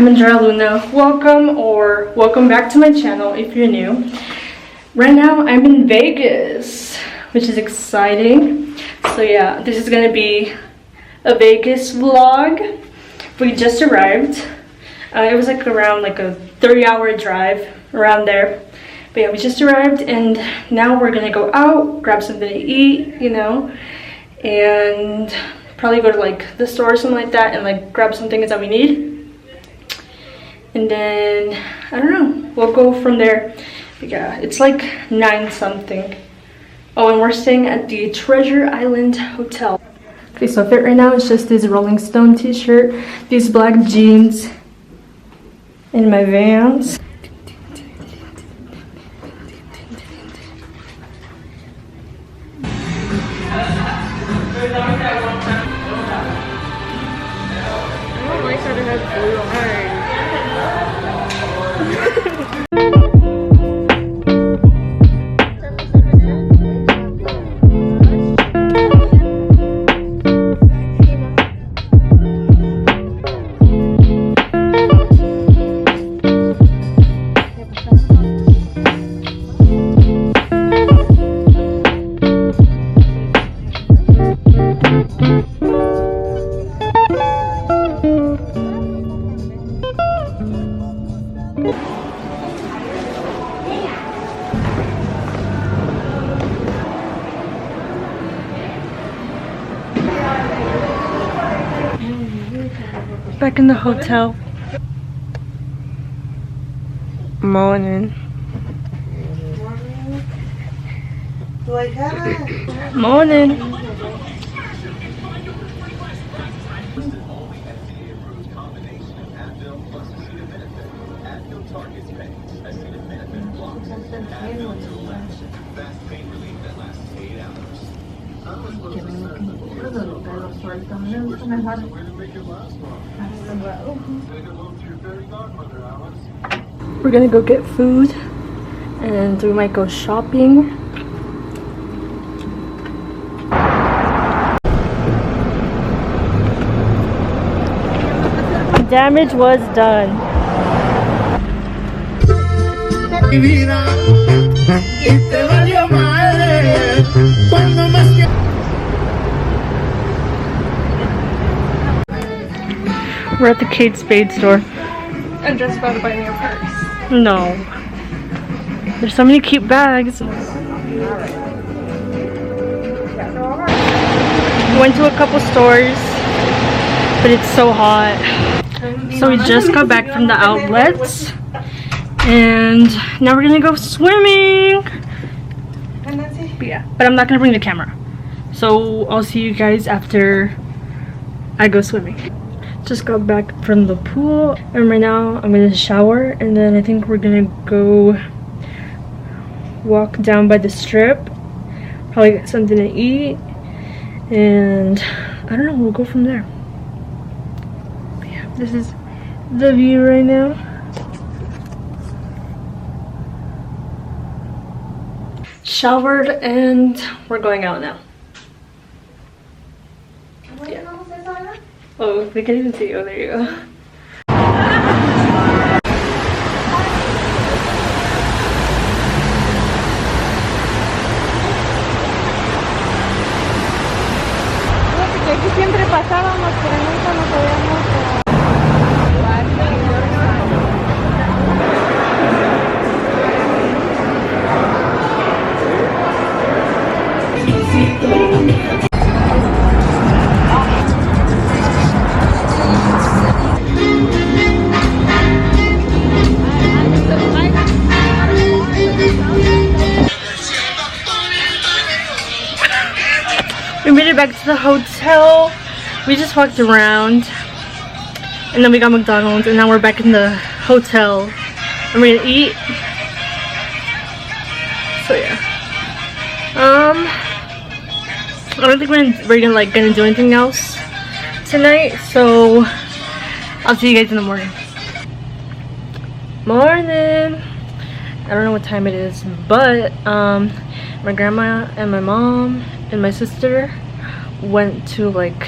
I'm Andrea Luna. Welcome back to my channel if you're new. Right now I'm in Vegas, which is exciting. So yeah, this is gonna be a Vegas vlog. We just arrived. It was like around like a 30-hour drive around there. But yeah, we just arrived and now we're gonna go out, grab something to eat, you know, and probably go to like the store or something like that and like grab some things that we need. And then, I don't know, we'll go from there. But yeah, it's like 9 something. Oh, and we're staying at the Treasure Island Hotel. Okay, so fit right now is just this Rolling Stone t-shirt, these black jeans, and my Vans. Back in the hotel. Morning. Morning. We're gonna go get food and we might go shopping. Damage was done. We're at the Kate Spade store. I'm just about to buy me a purse. No. There's so many cute bags. We went to a couple stores, but it's so hot. So we just got back from the outlets. And now we're gonna go swimming. But yeah, but I'm not gonna bring the camera. So I'll see you guys after I go swimming. Just got back from the pool and right now I'm gonna shower and then I think we're gonna go walk down by the strip, probably get something to eat, and I don't know, we'll go from there. But yeah, this is the view right now. Showered and we're going out now. Yeah. Oh, they can't even see you. Oh, there you go. Aquí siempre pasábamos, pero nunca nos habíamos... We made it back to the hotel. We just walked around and then we got McDonald's and now we're back in the hotel and we're gonna eat. So yeah. I don't think we're gonna do anything else tonight, so I'll see you guys in the morning. Morning. I don't know what time it is, but my grandma and my mom and my sister went to like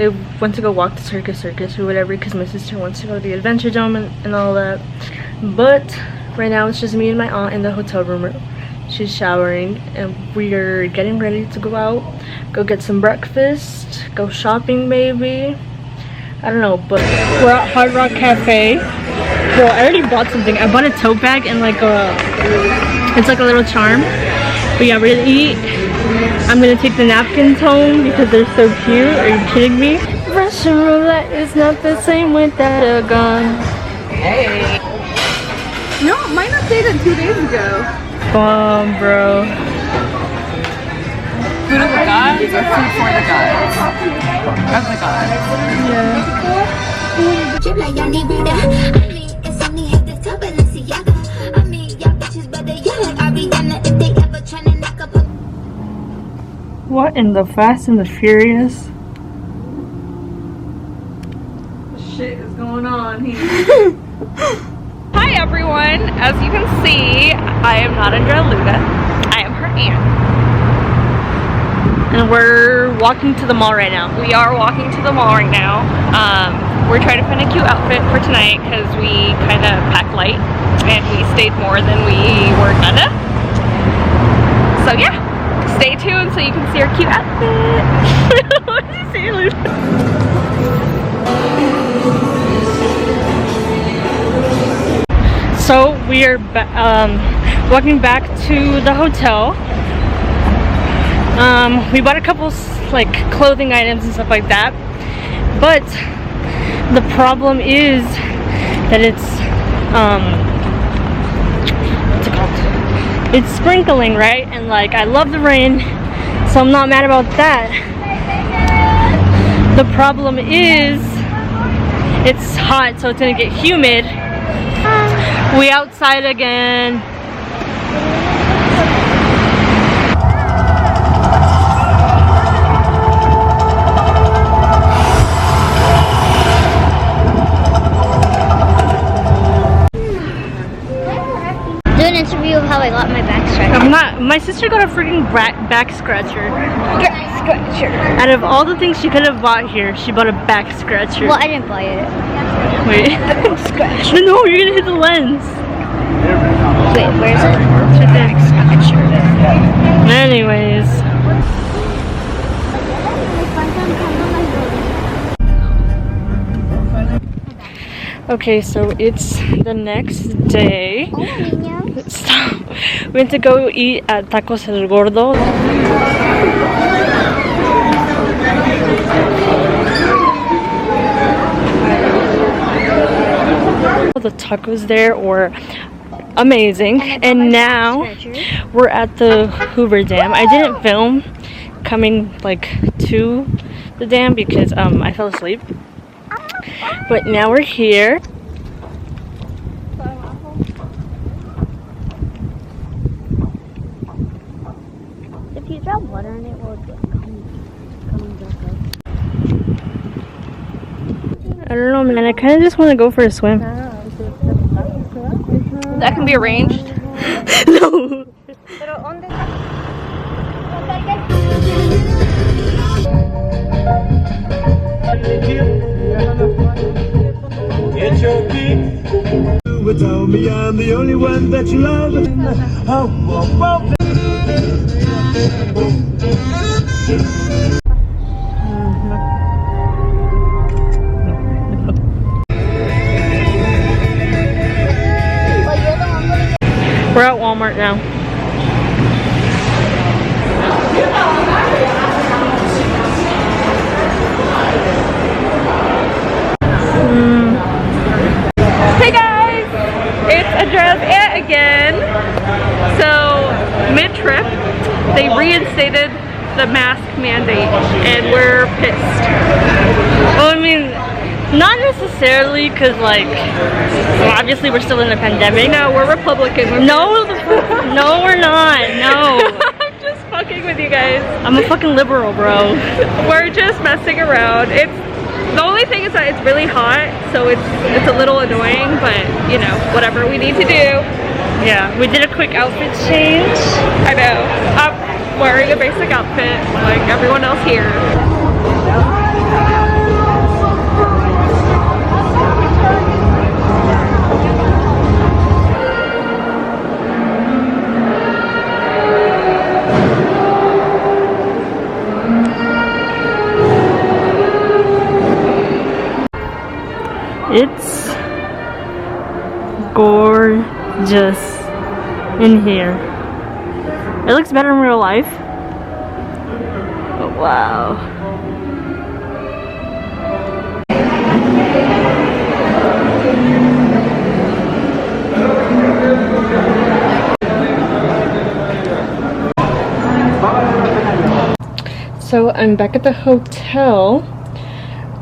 they went to go walk the circus or whatever because my sister wants to go to the Adventure Dome and all that. But right now it's just me and my aunt in the hotel room. She's showering and we're getting ready to go out, go get some breakfast, go shopping maybe. I don't know, but we're at Hard Rock Cafe. Well, I already bought something. I bought a tote bag and like it's like a little charm. But yeah, we're gonna eat. I'm gonna take the napkins home because they're so cute. Are you kidding me? Russian roulette is not the same without a gun. Hey. No, mine updated 2 days ago. Bomb, bro. Food of the gods or food for the gods? Of the gods. What in the Fast and the Furious? Shit is going on here. Hi everyone! As you can see, I am not Andrea. I am her aunt. And we're walking to the mall right now. We are walking to the mall right now. We're trying to find a cute outfit for tonight because we kind of packed light and we stayed more than we were gonna. So yeah, stay tuned so you can see our cute outfit. What did you say, Lucia? So we are walking back to the hotel. We bought a couple like clothing items and stuff like that, but the problem is that it's what's it called? It's sprinkling, right? And like I love the rain, so I'm not mad about that. The problem is it's hot, so it's gonna get humid. We outside again. Do an interview of how I got my back scratcher. I'm not. My sister got a freaking back scratcher. Back scratcher. Out of all the things she could have bought here, she bought a back scratcher. Well, I didn't buy it. Wait. Back scratcher. No, you're gonna hit the lens. Wait, where is it? It's right there. Back scratcher. Anyways. Okay, so it's the next day. So, we went to go eat at Tacos El Gordo. The tacos there were amazing, and now we're at the Hoover Dam. I didn't film coming like to the dam because I fell asleep, but now we're here. If you drop water in it, will it come back up? I don't know, man. I kind of just want to go for a swim. That can be arranged. No. It's your beat. Tell me I'm the only one that you love. We're at Walmart now. Hey guys! It's Andrea's aunt again. So, mid-trip, they reinstated the mask mandate and we're pissed. Well, I mean, not necessarily, because like, well, obviously we're still in a pandemic. No, we're Republican. No, no, we're not. No. I'm just fucking with you guys. I'm a fucking liberal, bro. We're just messing around. The only thing is that it's really hot, so it's a little annoying, but you know, whatever we need to do. Yeah, we did a quick outfit change. I know. I'm wearing a basic outfit like everyone else here. gorgeous in here. It looks better in real life. Oh, wow. So I'm back at the hotel.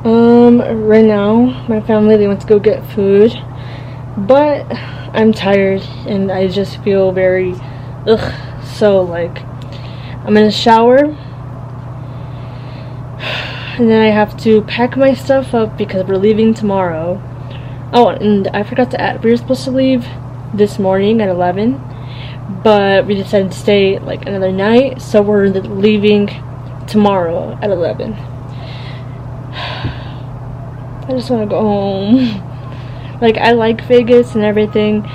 Right now my family, they went to go get food, but I'm tired and I just feel very so like I'm gonna shower and then I have to pack my stuff up because we're leaving tomorrow. Oh, and I forgot to add, we were supposed to leave this morning at 11, but we decided to stay like another night, so we're leaving tomorrow at 11. I just want to go home. Like, I like Vegas and everything,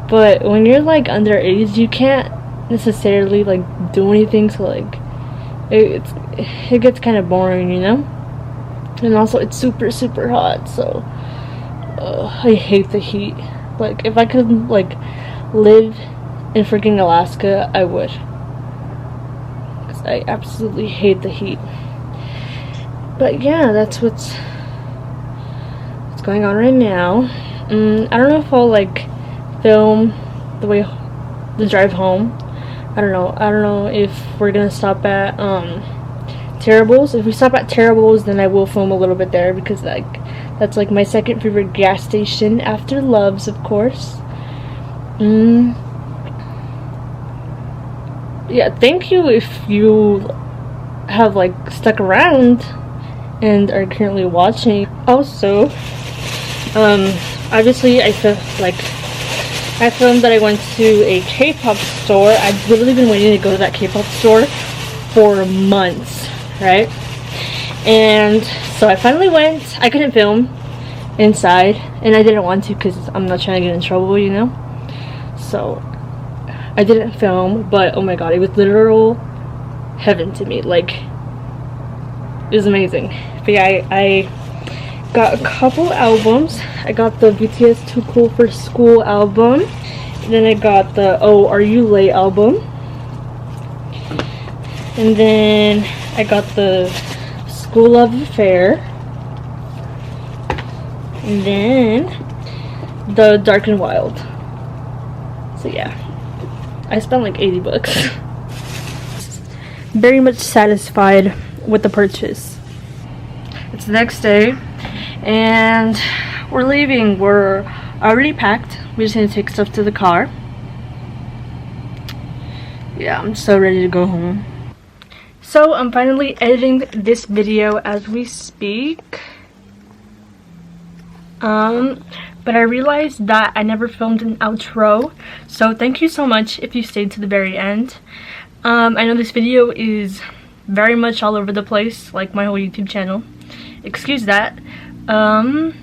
but when you're like underage, you can't necessarily like do anything, so like it gets kind of boring, you know. And also it's super hot, so I hate the heat. Like, if I could like live in freaking Alaska, I would, because I absolutely hate the heat. But yeah, that's what's going on right now. I don't know if I'll like film the drive home. I don't know if we're gonna stop at Terrible's. If we stop at Terrible's, then I will film a little bit there, because like that's like my second favorite gas station after Love's, of course. Yeah, thank you if you have like stuck around and are currently watching. Also, obviously I filmed that I went to a K-pop store. I've literally been waiting to go to that K-pop store for months, right? And so I finally went. I couldn't film inside, and I didn't want to because I'm not trying to get in trouble, you know. So I didn't film, but oh my god, it was literal heaven to me. Like, it was amazing. But yeah, I got a couple albums. I got the BTS Too Cool for School album, and then I got the Oh Are You Late album, and then I got the School Love Affair, and then the Dark and Wild. So yeah, I spent like 80 bucks. Very much satisfied with the purchase. It's the next day and we're leaving. We're already packed. We just need to take stuff to the car. Yeah, I'm so ready to go home. So I'm finally editing this video as we speak. But I realized that I never filmed an outro, so thank you so much if you stayed to the very end. I know this video is very much all over the place, like my whole YouTube channel. Excuse that. Don't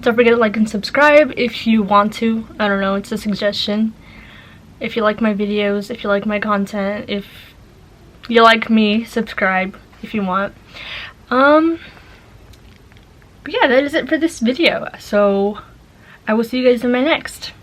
forget to like and subscribe if you want to. I don't know, it's a suggestion. If you like my videos, if you like my content, if you like me, subscribe if you want. But yeah, that is it for this video. So I will see you guys in my next.